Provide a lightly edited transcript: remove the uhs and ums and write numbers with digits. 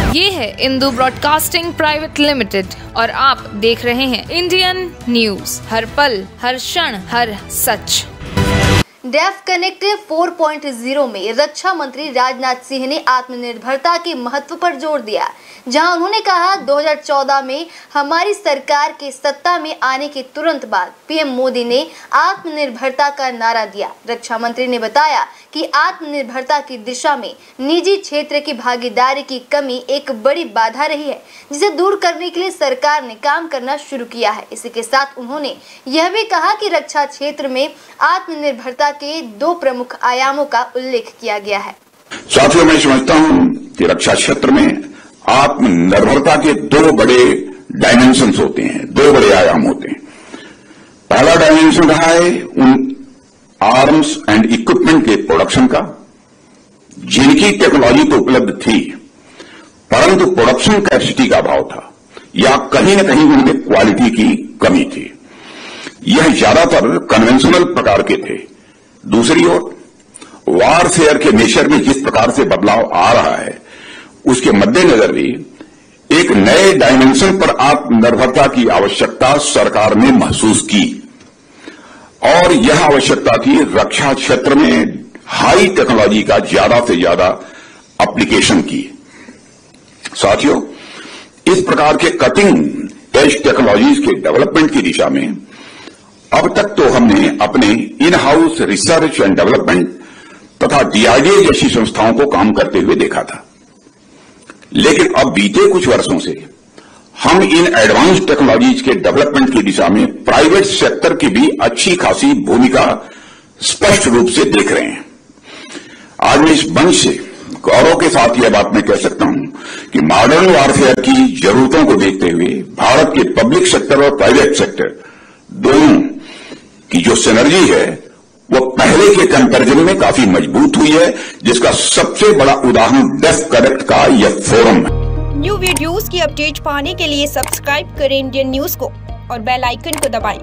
ये है Indu broadcasting private limited और आप देख रहे हैं इंडियन न्यूज, हर पल, हर क्षण, हर सच। डेफ कनेक्ट 4.0 में रक्षा मंत्री राजनाथ सिंह ने आत्मनिर्भरता के महत्व पर जोर दिया, जहां उन्होंने कहा 2014 में हमारी सरकार के सत्ता में आने के तुरंत बाद पीएम मोदी ने आत्मनिर्भरता का नारा दिया। रक्षा मंत्री ने बताया कि आत्मनिर्भरता की दिशा में निजी क्षेत्र की भागीदारी की कमी एक बड़ी बाधा रही है, जिसे दूर करने के लिए सरकार ने काम करना शुरू किया है। इसी के साथ उन्होंने यह भी कहा कि रक्षा क्षेत्र में आत्मनिर्भरता के 2 प्रमुख आयामों का उल्लेख किया गया है। साथियों, मैं समझता हूं कि रक्षा क्षेत्र में आत्मनिर्भरता के 2 बड़े डायमेंशंस होते हैं, 2 बड़े आयाम होते हैं। पहला डायमेंशन रहा है उन आर्म्स एंड इक्विपमेंट के प्रोडक्शन का, जिनकी टेक्नोलॉजी तो उपलब्ध थी, परंतु प्रोडक्शन कैपेसिटी का अभाव था या कहीं न कहीं उनमें क्वालिटी की कमी थी। यह ज्यादातर कन्वेंशनल प्रकार के थे। दूसरी ओर वारफेयर के नेचर में जिस प्रकार से बदलाव आ रहा है, उसके मद्देनजर भी एक नए डायमेंशन पर आत्मनिर्भरता की आवश्यकता सरकार ने महसूस की और यह आवश्यकता थी रक्षा क्षेत्र में हाई टेक्नोलॉजी का ज्यादा से ज्यादा एप्लीकेशन की। साथियों, इस प्रकार के कटिंग एज टेक्नोलॉजीज के डेवलपमेंट की दिशा में अब तक तो हमने अपने in house research and development तथा डीआरडीओ जैसी संस्थाओं को काम करते हुए देखा था, लेकिन अब बीते कुछ वर्षों से हम इन एडवांस टेक्नोलॉजीज के डेवलपमेंट की दिशा में प्राइवेट सेक्टर की भी अच्छी खासी भूमिका स्पष्ट रूप से देख रहे हैं। आज मैं इस मंच से गौरव के साथ यह बात मैं कह सकता हूं कि मॉडर्न वारफेयर की जरूरतों को देखते हुए भारत के पब्लिक सेक्टर और प्राइवेट सेक्टर दोनों की जो सिनर्जी है वो पहले के कंपैरिजन में काफी मजबूत हुई है, जिसका सबसे बड़ा उदाहरण डेफ कनेक्ट का यह फोरम है। न्यू वीडियोस की अपडेट पाने के लिए सब्सक्राइब करें इंडियन न्यूज को और बेल आइकन को दबाएं।